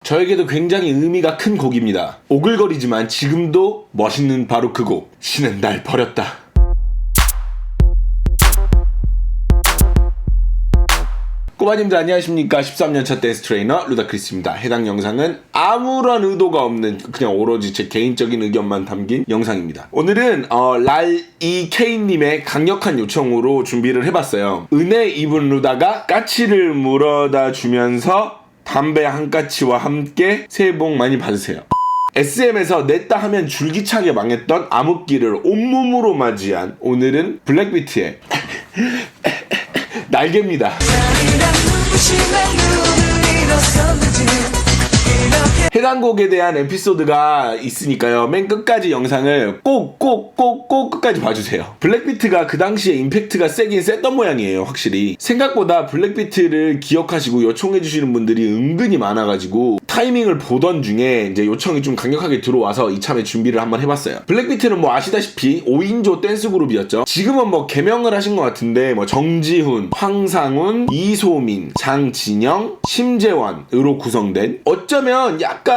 저에게도 굉장히 의미가 큰 곡입니다. 오글거리지만 지금도 멋있는 바로 그 곡. 신은 날 버렸다. 꼬마님들 안녕하십니까. 13년차 댄스 트레이너 루다크리스입니다. 해당 영상은 아무런 의도가 없는 그냥 오로지 제 개인적인 의견만 담긴 영상입니다. 오늘은 랄이케이님의 강력한 요청으로 준비를 해봤어요. 은혜 입은 루다가 까치를 물어다 주면서 담배 한 까치와 함께 새해 복 많이 받으세요. SM에서 냈다 하면 줄기차게 망했던 암흑기를 온몸으로 맞이한 오늘은 블랙비트의 날개입니다. 해당 곡에 대한 에피소드가 있으니까요. 맨 끝까지 영상을 꼭 끝까지 봐주세요. 블랙비트가 그 당시에 임팩트가 세긴 셌던 모양이에요. 확실히 생각보다 블랙비트를 기억하시고 요청해주시는 분들이 은근히 많아가지고 타이밍을 보던 중에 이제 요청이 좀 강력하게 들어와서 이참에 준비를 한번 해봤어요. 블랙비트는 뭐 아시다시피 5인조 댄스 그룹이었죠. 지금은 뭐 개명을 하신 것 같은데 뭐 정지훈, 황상훈, 이소민, 장진영, 심재원으로 구성된 어쩌면 약간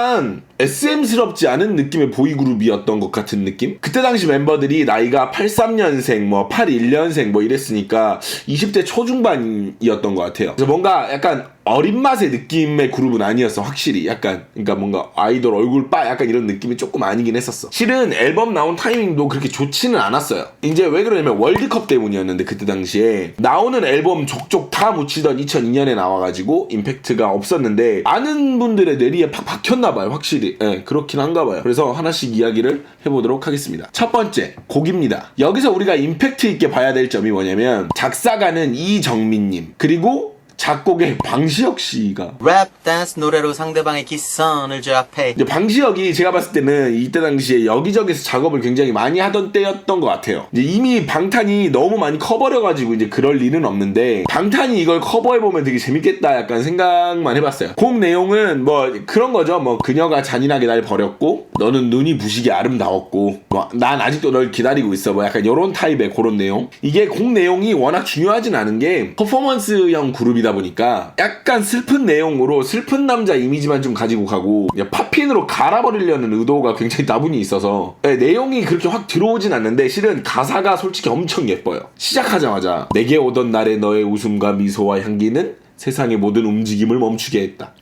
SM스럽지 않은 느낌의 보이그룹이었던 것 같은 느낌? 그때 당시 멤버들이 나이가 83년생, 뭐 81년생 뭐 이랬으니까 20대 초중반이었던 것 같아요. 그래서 뭔가 약간 어린 맛의 느낌의 그룹은 아니었어. 확실히 약간 그러니까 뭔가 아이돌 얼굴 빠 약간 이런 느낌이 조금 아니긴 했었어. 실은 앨범 나온 타이밍도 그렇게 좋지는 않았어요. 이제 왜 그러냐면 월드컵 때문이었는데 그때 당시에 나오는 앨범 족족 다 묻히던 2002년에 나와가지고 임팩트가 없었는데 많은 분들의 뇌리에 팍 박혔나봐요. 확실히 그렇긴 한가봐요. 그래서 하나씩 이야기를 해보도록 하겠습니다. 첫 번째 곡입니다. 여기서 우리가 임팩트 있게 봐야 될 점이 뭐냐면 작사가는 이정민님 그리고 작곡의 방시혁 씨가 랩 댄스 노래로 상대방의 기선을 제압해. 이제 방시혁이 제가 봤을 때는 이때 당시에 여기저기서 작업을 굉장히 많이 하던 때였던 것 같아요. 이제 이미 방탄이 너무 많이 커버려가지고 이제 그럴 리는 없는데 방탄이 이걸 커버해보면 되게 재밌겠다 약간 생각만 해봤어요. 곡 내용은 뭐 그런 거죠. 뭐 그녀가 잔인하게 날 버렸고 너는 눈이 부시게 아름다웠고 뭐 난 아직도 널 기다리고 있어 뭐 약간 요런 타입의 그런 내용. 이게 곡 내용이 워낙 중요하진 않은 게 퍼포먼스형 그룹이다 보니까 약간 슬픈 내용으로 슬픈 남자 이미지만 좀 가지고 가고 팝핀으로 갈아버리려는 의도가 굉장히 다분히 있어서 내용이 그렇게 확 들어오진 않는데 실은 가사가 솔직히 엄청 예뻐요. 시작하자마자 내게 오던 날의 너의 웃음과 미소와 향기는 세상의 모든 움직임을 멈추게 했다.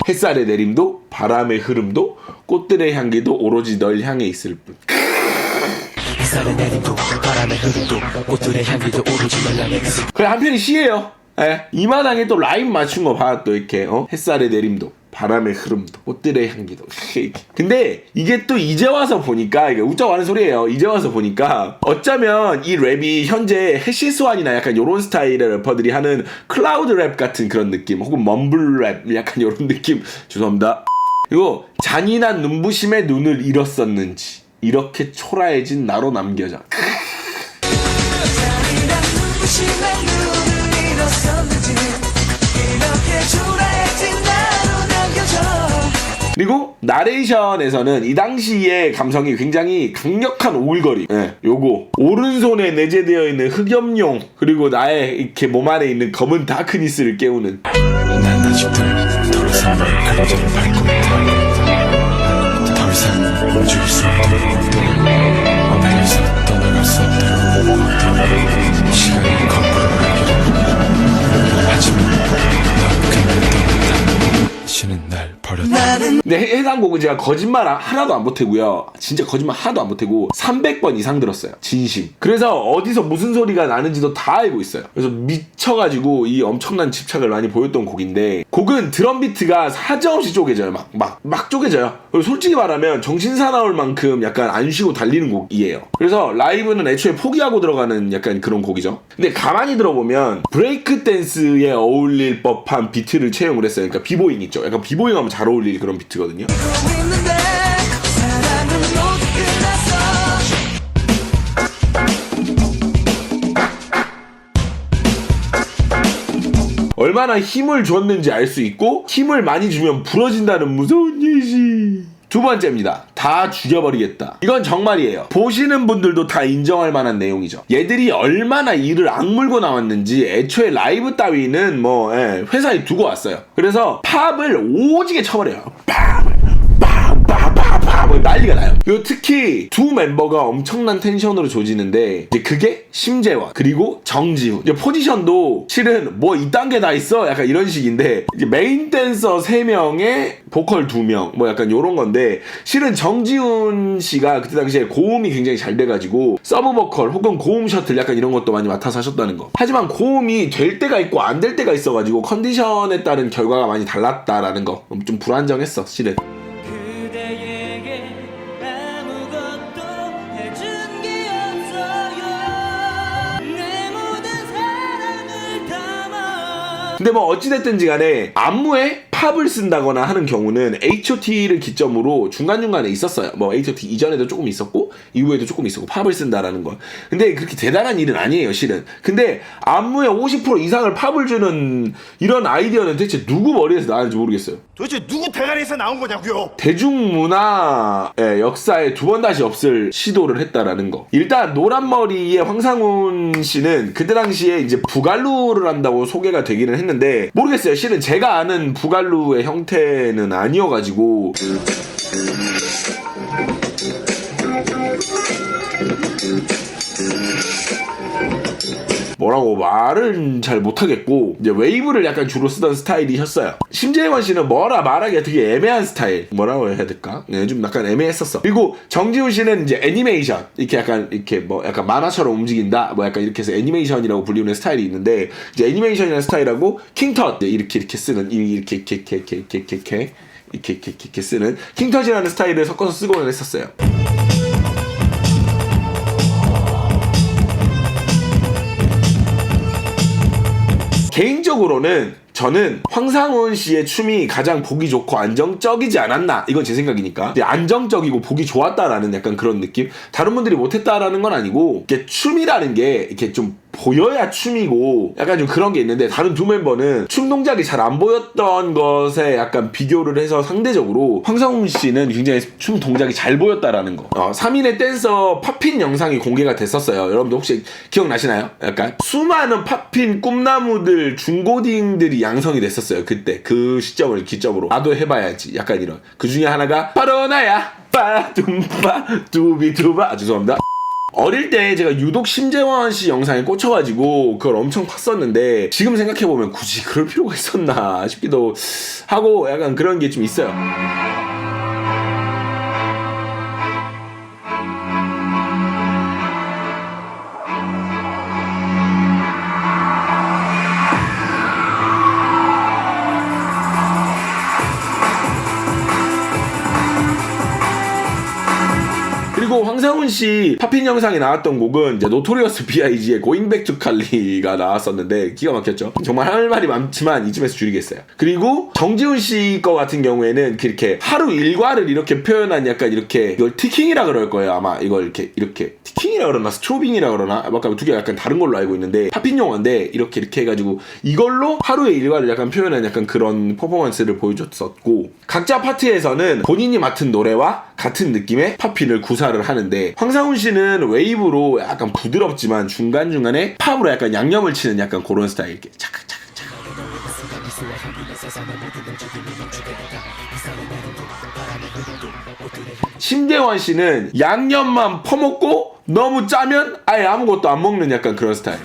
햇살의 내림도 바람의 흐름도 꽃들의 향기도 오로지 널 향해 있을 뿐. 햇살의 내림도 바람의 흐름도 꽃들의 향기도 오로지 널 향해 있을 뿐. 그래 한편이 시예요. 이 마당에 또 라인 맞춘 거 봐. 또 이렇게 햇살의 내림도 바람의 흐름도 꽃들의 향기도. 근데 이게 또 이제 와서 보니까 이게 웃자고 하는 소리예요. 이제 와서 보니까 어쩌면 이 랩이 현재 해시스완이나 약간 요런 스타일의 래퍼들이 하는 클라우드 랩 같은 그런 느낌 혹은 멈블 랩 약간 요런 느낌. 죄송합니다. 그리고 잔인한 눈부심에 눈을 잃었었는지 이렇게 초라해진 나로 남겨져. 그리고 나레이션에서는 이 당시의 감성이 굉장히 강력한 오글거림. 요거 오른손에 내재되어 있는 흑염룡 그리고 나의 이렇게 몸 안에 있는 검은 다크니스를 깨우는. 난 아직도 더 이상 널 그리지를 밟고 있다. 더 이상 움직일 수 없다. 어디에서 떠나갈 수 없다. 시간이 거꾸로 가기를. 하지만 넌 그날 떠났다. 신은 날 버렸다. 근데 해당 곡은 제가 거짓말 하나도 안 보태고요. 진짜 거짓말 하나도 안 보태고 300번 이상 들었어요. 진심. 그래서 어디서 무슨 소리가 나는지도 다 알고 있어요. 그래서 미쳐가지고 이 엄청난 집착을 많이 보였던 곡인데 곡은 드럼 비트가 사정없이 쪼개져요. 막 쪼개져요. 그리고 솔직히 말하면 정신 사나울 만큼 약간 안 쉬고 달리는 곡이에요. 그래서 라이브는 애초에 포기하고 들어가는 약간 그런 곡이죠. 근데 가만히 들어보면 브레이크 댄스에 어울릴 법한 비트를 채용을 했어요. 그러니까 비보잉 있죠. 약간 비보잉 하면 잘 어울릴 그런 비트거든요. 얼마나 힘을 줬는지 알 수 있고 힘을 많이 주면 부러진다는 무서운 예시. 두 번째입니다. 다 죽여버리겠다. 이건 정말이에요. 보시는 분들도 다 인정할 만한 내용이죠. 얘들이 얼마나 이를 악물고 나왔는지 애초에 라이브 따위는 회사에 두고 왔어요. 그래서 팝을 오지게 쳐버려요. 난리가 나요. 특히 두 멤버가 엄청난 텐션으로 조지는데 이제 그게 심재원 그리고 정지훈. 이제 포지션도 실은 뭐 이딴 게 다 있어 약간 이런 식인데 이제 메인 댄서 3명에 보컬 2명 뭐 약간 요런 건데 실은 정지훈 씨가 그때 당시에 고음이 굉장히 잘 돼가지고 서브 보컬 혹은 고음 셔틀 약간 이런 것도 많이 맡아서 하셨다는 거. 하지만 고음이 될 때가 있고 안 될 때가 있어가지고 컨디션에 따른 결과가 많이 달랐다라는 거. 좀 불안정했어 실은. 근데 뭐 어찌됐든지 간에 안무에 팝을 쓴다거나 하는 경우는 H.O.T를 기점으로 중간중간에 있었어요. 뭐 H.O.T 이전에도 조금 있었고 이후에도 조금 있었고 팝을 쓴다라는 건. 근데 그렇게 대단한 일은 아니에요 실은. 근데 안무에 50% 이상을 팝을 주는 이런 아이디어는 대체 누구 머리에서 나왔는지 모르겠어요. 도대체 누구 대가리에서 나온 거냐고요? 대중문화의 역사에 두 번 다시 없을 시도를 했다라는 거. 일단 노란머리의 황상훈 씨는 그때 당시에 이제 부갈루를 한다고 소개가 되기는 했는데 모르겠어요. 실은 제가 아는 부갈루의 형태는 아니어가지고 뭐라고 말은 잘 못하겠고 이제 웨이브를 약간 주로 쓰던 스타일이셨어요. 심재원 씨는 뭐라 말하기가 되게 애매한 스타일 뭐라고 해야 될까? 네, 좀 약간 애매했었어. 그리고 정지훈 씨는 이제 애니메이션 이렇게 약간 뭐 약간 만화처럼 움직인다 뭐 약간 이렇게 해서 애니메이션이라고 불리는 스타일이 있는데 이제 애니메이션이라는 스타일하고 킹텟 이렇게 쓰는 이렇게 쓰는 킹텟이라는 스타일을 섞어서 쓰고는 했었어요. 개인적으로는 저는 황상훈 씨의 춤이 가장 보기 좋고 안정적이지 않았나 이건 제 생각이니까 안정적이고 보기 좋았다라는 약간 그런 느낌. 다른 분들이 못했다라는 건 아니고 이렇게 춤이라는 게 이렇게 좀 보여야 춤이고 약간 좀 그런 게 있는데 다른 두 멤버는 춤 동작이 잘 안 보였던 것에 약간 비교를 해서 상대적으로 황상훈 씨는 굉장히 춤 동작이 잘 보였다라는 거. 3인의 댄서 팝핀 영상이 공개가 됐었어요. 여러분들 혹시 기억나시나요? 약간 수많은 팝핀 꿈나무들 중고딩들이 양성이 됐었어요. 그때 그 시점을 기점으로 나도 해봐야지 약간 이런. 그 중에 하나가 바로 나야 빠둠빠 두비두바. 죄송합니다. 어릴 때 제가 유독 심재원 씨 영상에 꽂혀가지고 그걸 엄청 팠었는데 지금 생각해보면 굳이 그럴 필요가 있었나 싶기도 하고 약간 그런 게 좀 있어요. 그리고 황상훈 씨 팝핀 영상에 나왔던 곡은 이제 노토리어스 B.I.G의 Going Back to Cali가 나왔었는데 기가 막혔죠. 정말 할 말이 많지만 이쯤에서 줄이겠어요. 그리고 정지훈 씨 거 같은 경우에는 이렇게 하루 일과를 이렇게 표현한 약간 이렇게 이걸 티킹이라 그럴 거예요. 아마 이걸 이렇게 티킹이라 그러나 스트로빙이라 그러나 아까 두 개 약간 다른 걸로 알고 있는데 팝핀 용어인데 이렇게 해가지고 이걸로 하루의 일과를 약간 표현한 약간 그런 퍼포먼스를 보여줬었고 각자 파트에서는 본인이 맡은 노래와 같은 느낌의 팝핀을 구사를 하는데 황상훈 씨는 웨이브로 약간 부드럽지만 중간중간에 팝으로 약간 양념을 치는 약간 그런 스타일. 이렇게 차깍차깍 심재원 씨는 양념만 퍼먹고 너무 짜면 아예 아무것도 안 먹는 약간 그런 스타일.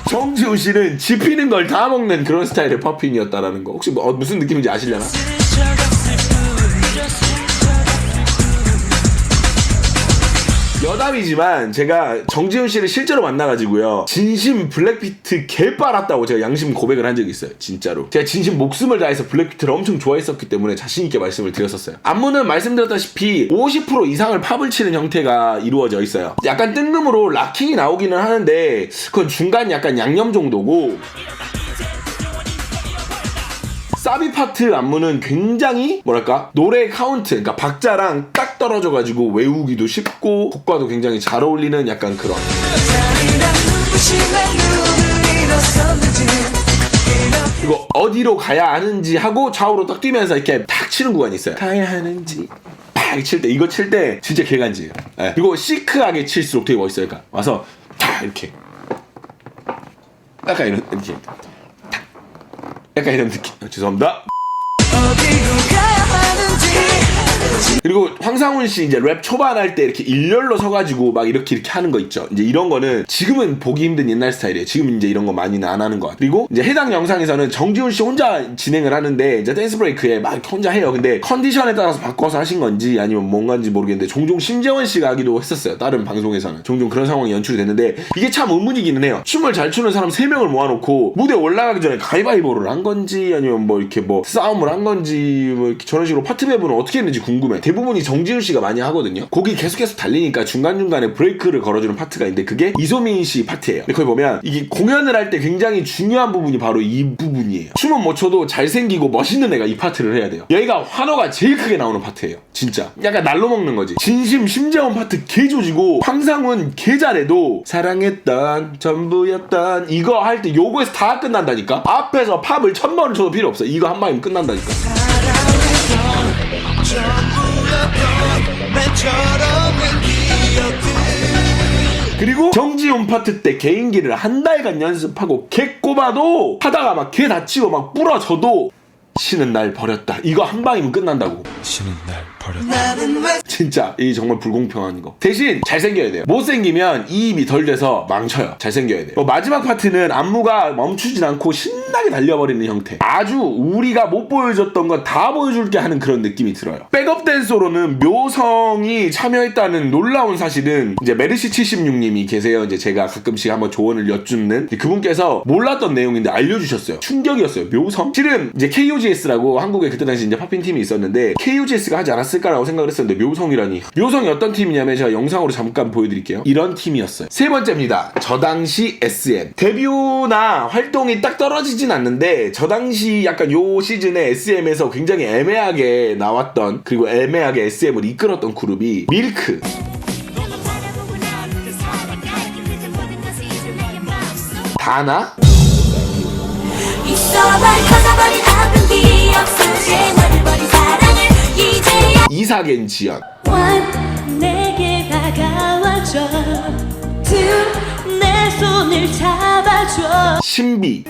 정지훈 씨는 지피는 걸 다 먹는 그런 스타일의 팝핀이었다라는 거. 혹시 뭐 무슨 느낌인지 아시려나? 여담이지만 제가 정지훈 씨를 실제로 만나가지고요 진심 블랙비트 개 빨았다고 제가 양심 고백을 한 적이 있어요. 진짜로 제가 진심 목숨을 다해서 블랙비트를 엄청 좋아했었기 때문에 자신있게 말씀을 드렸었어요. 안무는 말씀드렸다시피 50% 이상을 팝을 치는 형태가 이루어져 있어요. 약간 뜬금으로 락킹이 나오기는 하는데 그건 중간 약간 양념 정도고 사비 파트 안무는 굉장히 뭐랄까 노래 카운트 그러니까 박자랑 딱 떨어져가지고 외우기도 쉽고 곡과도 굉장히 잘 어울리는 약간 그런 그리고 어디로 가야 하는지 하고 좌우로 딱 뛰면서 이렇게 탁 치는 구간이 있어요. 가야 하는지 탁 칠 때, 이거 칠 때 진짜 개간지예요. 네. 그리고 시크하게 칠수록 되게 멋있어요. 그러니까 와서 탁 이렇게 약간 이런 이렇게 탁 약간 이런 느낌. 죄송합니다. 그리고 황상훈 씨 이제 랩 초반 할 때 이렇게 일렬로 서가지고 막 이렇게 하는 거 있죠. 이제 이런 거는 지금은 보기 힘든 옛날 스타일이에요. 지금 이제 이런 거 많이는 안 하는 것 같아요. 그리고 이제 해당 영상에서는 정지훈 씨 혼자 진행을 하는데 이제 댄스 브레이크에 막 혼자 해요. 근데 컨디션에 따라서 바꿔서 하신 건지 아니면 뭔가인지 모르겠는데 종종 심재원 씨가 하기도 했었어요. 다른 방송에서는 종종 그런 상황이 연출이 됐는데 이게 참 의문이기는 해요. 춤을 잘 추는 사람 3명을 모아놓고 무대 올라가기 전에 가위바위보를 한 건지 아니면 뭐 이렇게 뭐 싸움을 한 건지 뭐 이렇게 저런 식으로 파트 배분은 어떻게 했는지 궁금해. 대부분이 정지훈 씨가 많이 하거든요. 곡이 계속해서 달리니까 중간중간에 브레이크를 걸어주는 파트가 있는데 그게 이소민 씨 파트예요. 근데 거기 보면 이게 공연을 할 때 굉장히 중요한 부분이 바로 이 부분이에요. 춤은 못 춰도 잘생기고 멋있는 애가 이 파트를 해야 돼요. 여기가 환호가 제일 크게 나오는 파트예요. 진짜 약간 날로 먹는 거지. 진심 심재원 파트 개 조지고 황상훈 개 잘해도 사랑했던 전부였던 이거 할 때 요거에서 다 끝난다니까. 앞에서 팝을 1000번을 쳐도 필요 없어. 이거 한 방이면 끝난다니까. 그리고 정지훈 파트 때 개인기를 한 달간 연습하고 개 꼽아도 하다가 막 개 다치고 막 부러져도 쉬는 날 버렸다. 이거 한 방이면 끝난다고. 쉬는 날 버렸다. 진짜 이 정말 불공평한 거. 대신 잘생겨야 돼요. 못생기면 이입이 덜 돼서 망쳐요. 잘생겨야 돼요. 마지막 파트는 안무가 멈추진 않고 신나게 달려버리는 형태. 아주 우리가 못 보여줬던 건 다 보여줄게 하는 그런 느낌이 들어요. 백업 댄서로는 묘성이 참여했다는 놀라운 사실은 이제 메르시 76님이 계세요. 이제 제가 가끔씩 한번 조언을 여쭙는 그분께서 몰랐던 내용인데 알려주셨어요. 충격이었어요. 묘성? 실은 이제 KOGS라고 한국에 그때 당시 이제 팝핀 팀이 있었는데 KOGS가 하지 않았을까라고 생각을 했었는데 묘성이라니. 묘성이 어떤 팀이냐면 제가 영상으로 잠깐 보여드릴게요. 이런 팀이었어요. 세 번째입니다. 저 당시 SM. 데뷔나 활동이 딱 떨어지진 않는데 저 당시 약간 요 시즌에 SM에서 굉장히 애매하게 나왔던 그리고 애매하게 SM을 이끌었던 그룹이 밀크. 다나? 이사겐 지연. 내게 다가와줘 내 손을 잡아줘 신비.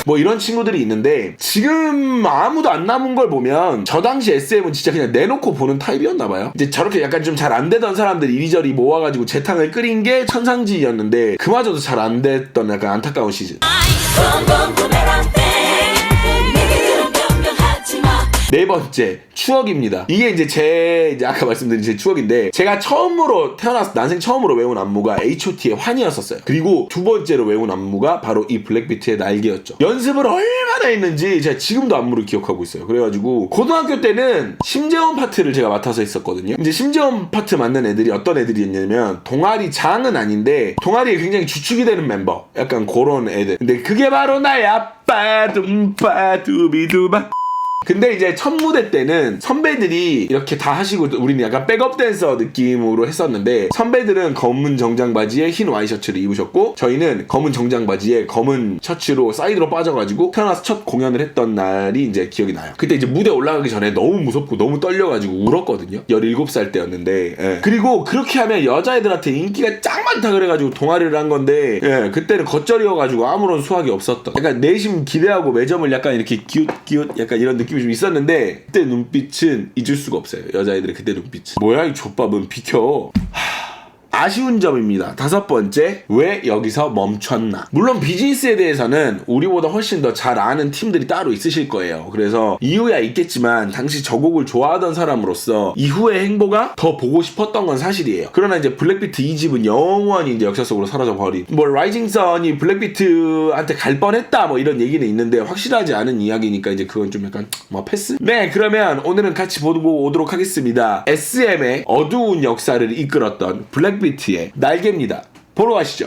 뭐 이런 친구들이 있는데 지금 아무도 안 남은 걸 보면 저 당시 SM은 진짜 그냥 내놓고 보는 타입이었나봐요. 이제 저렇게 약간 좀 잘 안 되던 사람들 이리저리 모아가지고 재탕을 끓인 게 천상지였는데 그마저도 잘 안 됐던 약간 안타까운 시즌. 네 번째 추억입니다. 이게 이제 아까 말씀드린 제 추억인데 제가 처음으로 태어나서 난생 처음으로 외운 안무가 H.O.T의 환희였었어요. 그리고 두 번째로 외운 안무가 바로 이 블랙비트의 날개였죠. 연습을 얼마나 했는지 제가 지금도 안무를 기억하고 있어요. 그래가지고 고등학교 때는 심재원 파트를 제가 맡아서 했었거든요. 이제 심재원 파트 맡는 애들이 어떤 애들이었냐면 동아리 장은 아닌데 동아리에 굉장히 주축이 되는 멤버, 약간 그런 애들. 근데 그게 바로 나야 빠둠빠 두비두바. 근데 이제 첫 무대 때는 선배들이 이렇게 다 하시고 우리는 약간 백업 댄서 느낌으로 했었는데 선배들은 검은 정장 바지에 흰 와이셔츠를 입으셨고 저희는 검은 정장 바지에 검은 셔츠로 사이드로 빠져가지고 태어나서 첫 공연을 했던 날이 이제 기억이 나요. 그때 이제 무대 올라가기 전에 너무 무섭고 너무 떨려가지고 울었거든요. 17살 때였는데 예. 그리고 그렇게 하면 여자애들한테 인기가 짱 많다 그래가지고 동아리를 한 건데 예. 그때는 겉절이여가지고 아무런 수확이 없었던 약간 내심 기대하고 매점을 약간 이렇게 기웃기웃 약간 이런 느낌이 좀 있었는데 그때 눈빛은 잊을 수가 없어요. 여자애들의 그때 눈빛은. 뭐야 이 족밥은 비켜. 아쉬운 점입니다. 다섯 번째, 왜 여기서 멈췄나? 물론 비즈니스에 대해서는 우리보다 훨씬 더 잘 아는 팀들이 따로 있으실 거예요. 그래서 이유야 있겠지만 당시 저 곡을 좋아하던 사람으로서 이후의 행보가 더 보고 싶었던 건 사실이에요. 그러나 이제 블랙비트 2집은 영원히 이제 역사 속으로 사라져 버린. 뭐 라이징 선이 블랙비트한테 갈 뻔했다 뭐 이런 얘기는 있는데 확실하지 않은 이야기니까 이제 그건 좀 약간 뭐 패스? 네, 그러면 오늘은 같이 보고 오도록 하겠습니다. SM의 어두운 역사를 이끌었던 블랙비트의 날개입니다. 보러 가시죠.